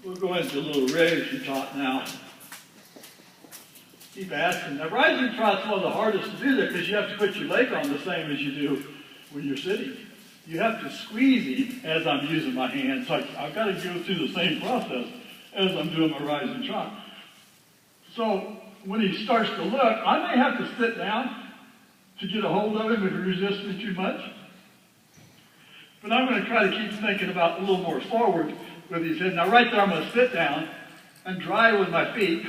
We'll go into a little raising trot now. Keep asking. Now, rising trot's one of the hardest to do there because you have to put your leg on the same as you do when you're sitting. You have to squeeze it as I'm using my hands. So I've got to go through the same process as I'm doing my rising trot. So when he starts to look, I may have to sit down to get a hold of him if he resists me too much. But I'm going to try to keep thinking about a little more forward with his head. Now right there I'm going to sit down and dry with my feet.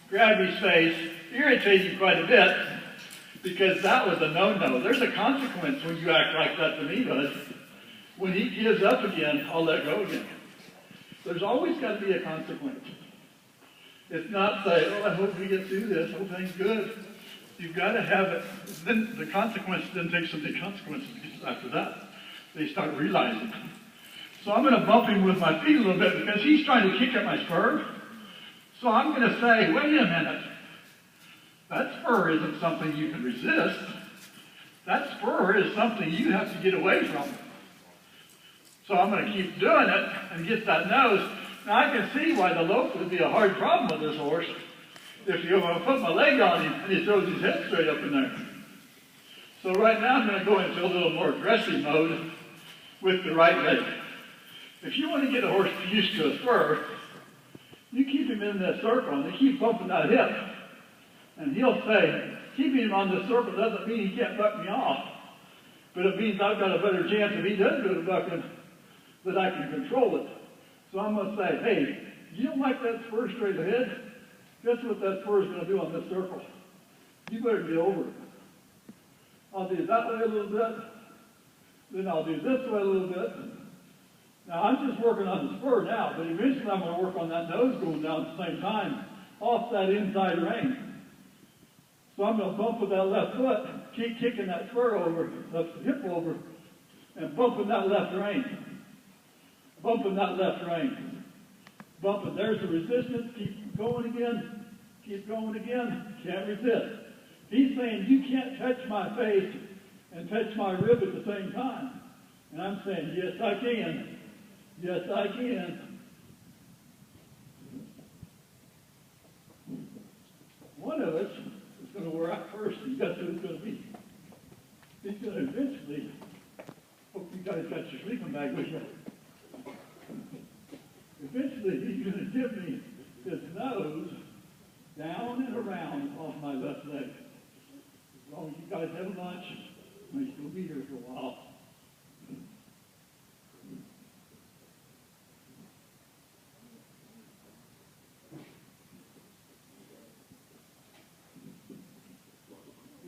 Grab his face, irritate him quite a bit, because that was a no-no. There's a consequence when you act like that to me, bud. When he gives up again, I'll let go again. There's always got to be a consequence. It's not say, oh, I hope we get through this, everything's good. You've got to have it. Then the consequence then takes some big consequences after that. They start realizing. So I'm going to bump him with my feet a little bit because he's trying to kick at my spur. So I'm going to say, wait a minute. That spur isn't something you can resist. That spur is something you have to get away from. So I'm going to keep doing it and get that nose. Now I can see why the lope would be a hard problem with this horse. If you're going to put my leg on him and he throws his head straight up in there. So right now I'm going to go into a little more aggressive mode with the right leg. If you want to get a horse used to a spur, you keep him in that circle and you keep bumping that hip. And he'll say, keeping him on this circle doesn't mean he can't buck me off. But it means I've got a better chance if he does go to bucking that I can control it. So I'm going to say, hey, you don't like that spur straight ahead? Guess what that spur is going to do on this circle? You better get over it. I'll do it that way a little bit. Then I'll do this way a little bit. Now I'm just working on the spur now, but eventually I'm going to work on that nose going down at the same time, off that inside rein. So I'm going to bump with that left foot, keep kicking that spur over, left hip over, and bumping that left rein. Bumping that left rein. Bumping. There's the resistance. Keep going again. Keep going again. Can't resist. He's saying you can't touch my face and touch my rib at the same time. And I'm saying, yes, I can. Yes, I can. One of us is going to wear out first, and guess who it's going to be? He's going to eventually, hope you guys got your sleeping bag with you. Eventually, he's going to give me his nose down and around off my left leg. As long as you guys have lunch, I may still be here for a while.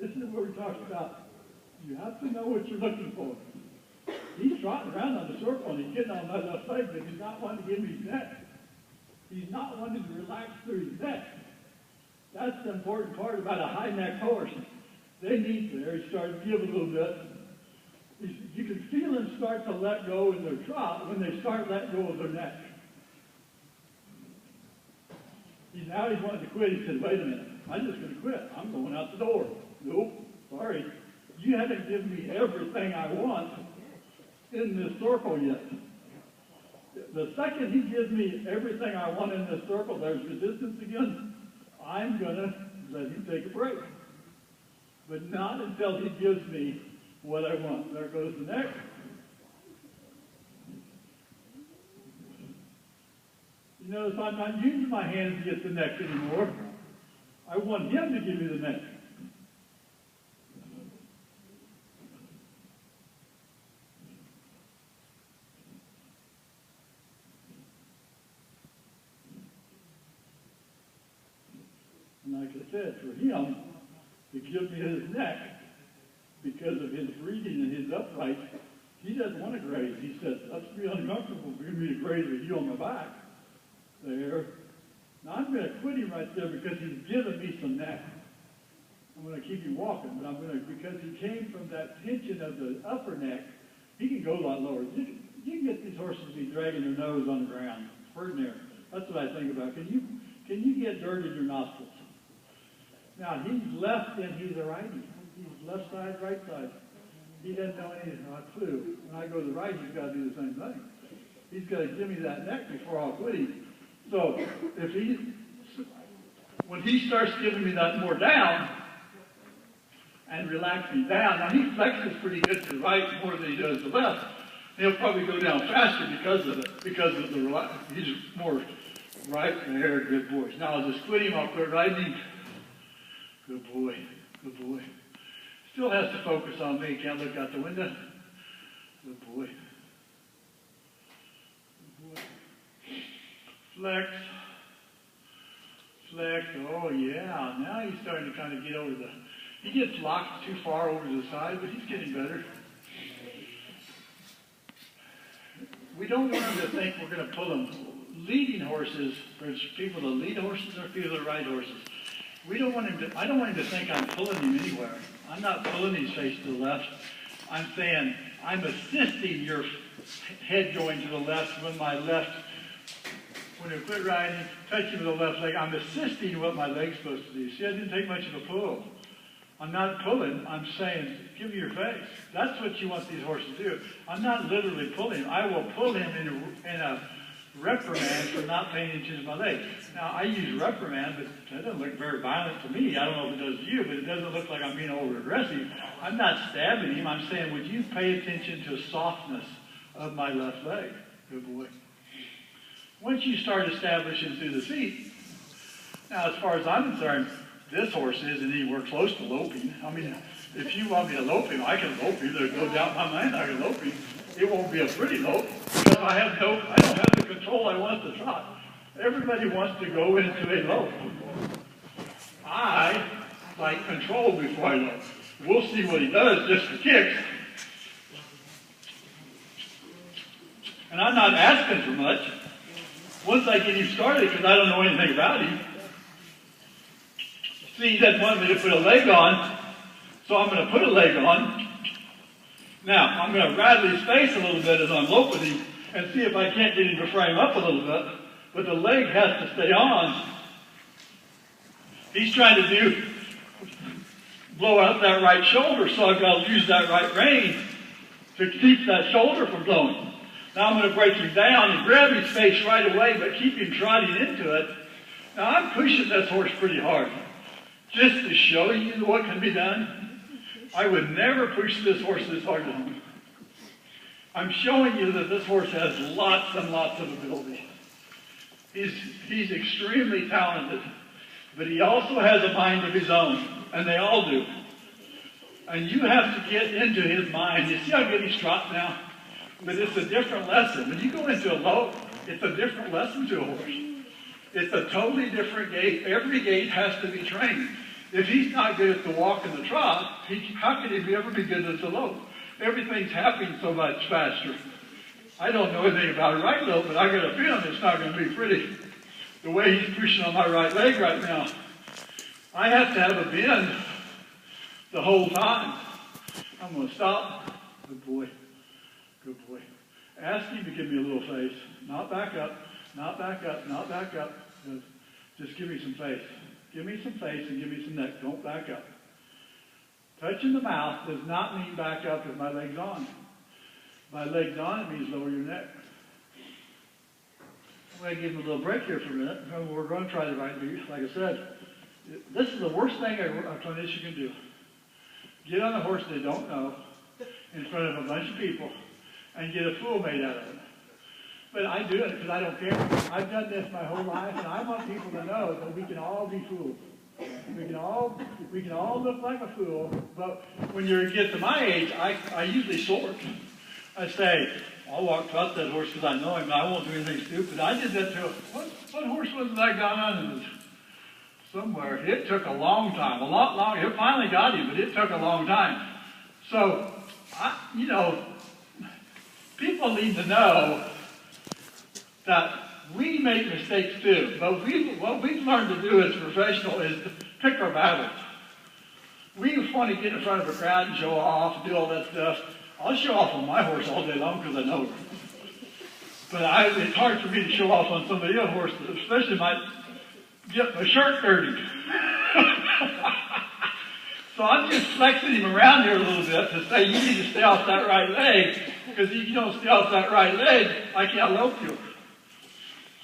This is what we're talking about. You have to know what you're looking for. He's trotting around on the circle and he's getting on my left leg, but he's not wanting to give me his neck. He's not wanting to relax through his neck. That's the important part about a high-necked horse. They need there. He's starting to give a little bit. You can feel them start to let go in their trot when they start letting go of their neck. Now he's wanting to quit. He said, wait a minute. I'm just going to quit. I'm going out the door. Nope. Sorry. You haven't given me everything I want in this circle yet. The second he gives me everything I want in this circle, there's resistance again, I'm going to let him take a break. But not until he gives me what I want. There goes the neck. You notice I'm not using my hands to get the neck anymore. I want him to give me the neck. And like I said, for him to give me his neck, because of his breathing and his upright, he doesn't want to graze. He says, that's be uncomfortable for me to graze with you on my back. There. Now I'm going to quit him right there because he's given me some neck. I'm going to keep him walking, but I'm going to, because he came from that tension of the upper neck, he can go a lot lower. You can get these horses to be dragging their nose on the ground. It's hurting there. That's what I think about. Can you get dirt in your nostrils? Now he's left and he's a righty. He's left side, right side. He doesn't know any clue. When I go to the right, he's got to do the same thing. He's got to give me that neck before I'll quit him. So when he starts giving me that more down and relaxing down, now he flexes pretty good to the right more than he does the left. He'll probably go down faster because of it, he's more right there, good boy. Now I'll just quit him, I'll quit riding him. Good boy, good boy. Still has to focus on me, can't look out the window. Good boy. Good boy. Flex. Flex, oh yeah, now he's starting to kind of get over he gets locked too far over to the side, but he's getting better. We don't want him to think we're going to pull him. Leading horses, there's people that lead horses or people that ride horses. I don't want him to think I'm pulling him anywhere. I'm not pulling his face to the left. I'm saying, I'm assisting your head going to the left when I quit riding, touch him with the left leg, I'm assisting what my leg's supposed to do. See, I didn't take much of a pull. I'm not pulling, I'm saying, give me your face. That's what you want these horses to do. I'm not literally pulling. I will pull him in a reprimand for not paying attention to my leg. Now, I use reprimand, but that doesn't look very violent to me. I don't know if it does to you, but it doesn't look like I'm being over-aggressive. I'm not stabbing him. I'm saying, would you pay attention to the softness of my left leg? Good boy. Once you start establishing through the feet, now as far as I'm concerned, this horse isn't anywhere close to loping. I mean, if you want me to lope him, I can lope him. There's no doubt in my mind I can lope him. It won't be a pretty lope because I don't have the control I want to trot. Everybody wants to go into a lope. I like control before I lope. We'll see what he does just for kicks. And I'm not asking for much. Once I get him started, because I don't know anything about him, see, he doesn't want me to put a leg on, so I'm going to put a leg on. Now, I'm going to rattle his face a little bit as I'm loping him and see if I can't get him to frame up a little bit, but the leg has to stay on. He's trying to blow out that right shoulder, so I've got to use that right rein to keep that shoulder from blowing. Now I'm going to break him down and grab his face right away, but keep him trotting into it. Now I'm pushing this horse pretty hard, just to show you what can be done. I would never push this horse this hard at home. I'm showing you that this horse has lots and lots of ability. He's extremely talented, but he also has a mind of his own, and they all do. And you have to get into his mind. You see how good he's trotting now? But it's a different lesson. When you go into a lope, it's a different lesson to a horse. It's a totally different gait. Every gait has to be trained. If he's not good at the walk and the trot, how could he ever be good at the lope? Everything's happening so much faster. I don't know anything about a right lope, but I got a feeling it's not going to be pretty. The way he's pushing on my right leg right now, I have to have a bend the whole time. I'm going to stop. Good boy. Good boy. Ask him to give me a little face. Not back up. Not back up. Not back up. Just give me some face. Give me some face and give me some neck. Don't back up. Touching the mouth does not mean back up if my leg's on. If my leg's on, it means lower your neck. I'm going to give him a little break here for a minute. We're going to try the right lead. Like I said, this is the worst thing a clinician can do. Get on a horse they don't know in front of a bunch of people and get a fool made out of it. But I do it because I don't care. I've done this my whole life, and I want people to know that we can all be fools. We can all look like a fool, but when you get to my age, I usually sort. I say, I'll walk past that horse because I know him, but I won't do anything stupid. I did that to what horse was that got on? Somewhere. It took a long time, a lot longer. It finally got him, but it took a long time. So, people need to know that we make mistakes too. But what we've learned to do as a professional is to pick our battles. We want to get in front of a crowd and show off, do all that stuff. I'll show off on my horse all day long because I know her. But it's hard for me to show off on somebody else's horse, especially might get my shirt dirty. So I'm just flexing him around here a little bit to say, you need to stay off that right leg, because if you don't stay off that right leg, I can't lope you.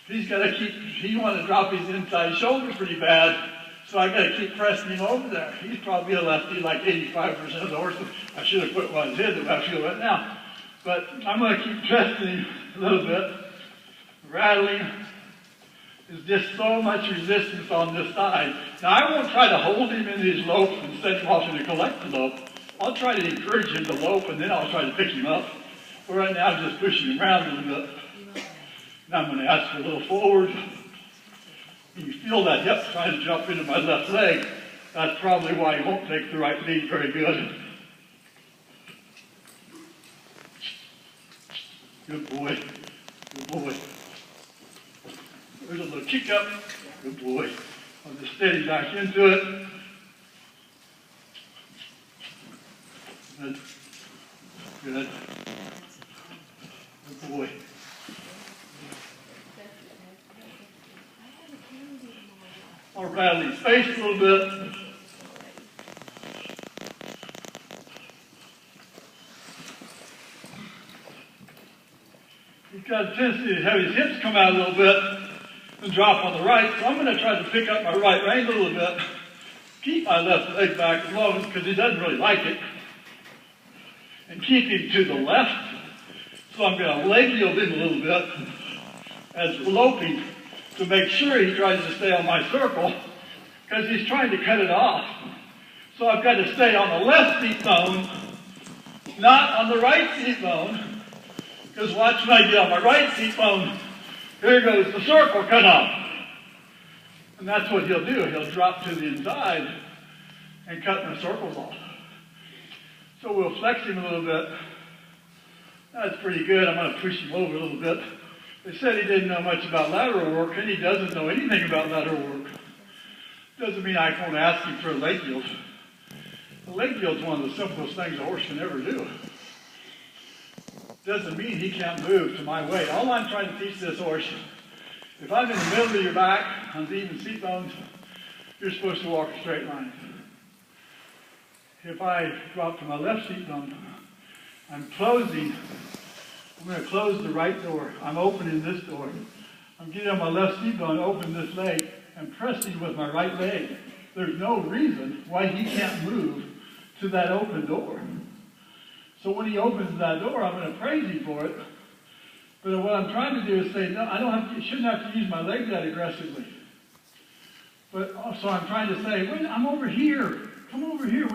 He's got to keep, he wants to drop his inside shoulder pretty bad, so I got to keep pressing him over there. He's probably a lefty, like 85% of the horses. I should have put one in his if I feel right now. But I'm going to keep pressing him a little bit, rattling. There's just so much resistance on this side. Now, I won't try to hold him in his lope and set him off in a collected lope. I'll try to encourage him to lope, and then I'll try to pick him up. But right now, I'm just pushing him around a little bit. Now I'm going to ask for a little forward. You feel that hip trying to jump into my left leg. That's probably why he won't take the right lead very good. Good boy. Good boy. There's a little kick up. Good boy. I'll just steady back into it. Good. Good. Good boy. I'll rattle his face a little bit. He's got a tendency to have his hips come out a little bit and drop on the right, so I'm going to try to pick up my right rein a little bit, keep my left leg back as long because he doesn't really like it, and keep him to the left. So I'm going to leg yield him a little bit as loping to make sure he tries to stay on my circle, because he's trying to cut it off. So I've got to stay on the left seat bone, not on the right seat bone, because watch when I get on my right seat bone, here goes the circle cut off. And that's what he'll do. He'll drop to the inside and cut my circles off. So we'll flex him a little bit. That's pretty good. I'm going to push him over a little bit. They said he didn't know much about lateral work, and he doesn't know anything about lateral work. Doesn't mean I won't ask him for a leg yield. A leg yield is one of the simplest things a horse can ever do. Doesn't mean he can't move to my weight. All I'm trying to teach this horse, if I'm in the middle of your back on the even seat bones, you're supposed to walk a straight line. If I drop to my left seat bone, I'm closing. I'm going to close the right door. I'm opening this door. I'm getting on my left seat bone, open this leg, and pressing with my right leg. There's no reason why he can't move to that open door. So when he opens that door, I'm going to praise him for it. But what I'm trying to do is say, no, I shouldn't have to use my leg that aggressively. But also I'm trying to say, wait, I'm over here. Come over here.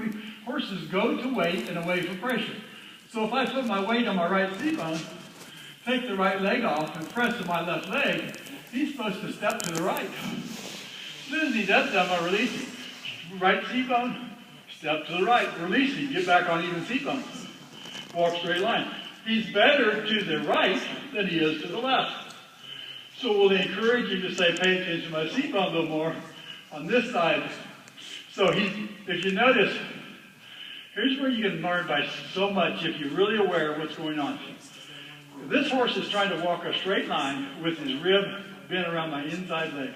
Horses go to weight and away from pressure. So if I put my weight on my right seat bone, take the right leg off, and press with my left leg, he's supposed to step to the right. As soon as he does that, I'm going to release him. Right seat bone, step to the right, release him, get back on even seat bone. Walk straight line. He's better to the right than he is to the left. So we'll encourage him to say, pay attention to my seat bone a little more on this side. So if you notice, here's where you can learn by so much if you're really aware of what's going on. This horse is trying to walk a straight line with his rib bent around my inside leg.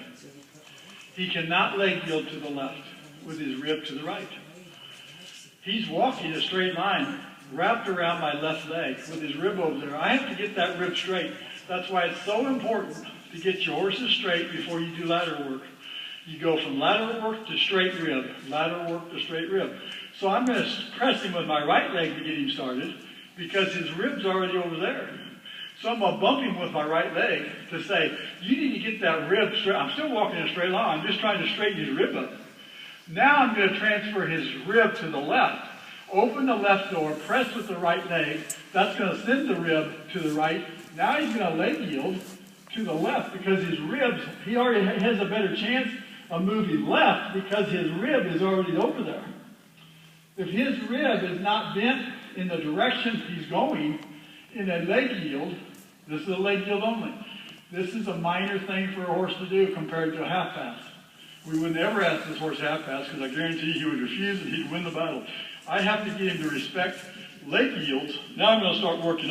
He cannot leg yield to the left with his rib to the right. He's walking a straight line wrapped around my left leg with his rib over there. I have to get that rib straight. That's why it's so important to get your horses straight before you do lateral work. You go from lateral work to straight rib, lateral work to straight rib. So I'm going to press him with my right leg to get him started because his rib's already over there. So I'm going to bump him with my right leg to say, you need to get that rib straight. I'm still walking a straight line. I'm just trying to straighten his rib up. Now I'm going to transfer his rib to the left. Open the left door, press with the right leg. That's going to send the rib to the right. Now he's going to leg yield to the left because his ribs, he already has a better chance of moving left because his rib is already over there. If his rib is not bent in the direction he's going in a leg yield, this is a leg yield only. This is a minor thing for a horse to do compared to a half pass. We would never ask this horse half pass because I guarantee he would refuse and he'd win the battle. I have to get him to respect leg yields. Now I'm going to start working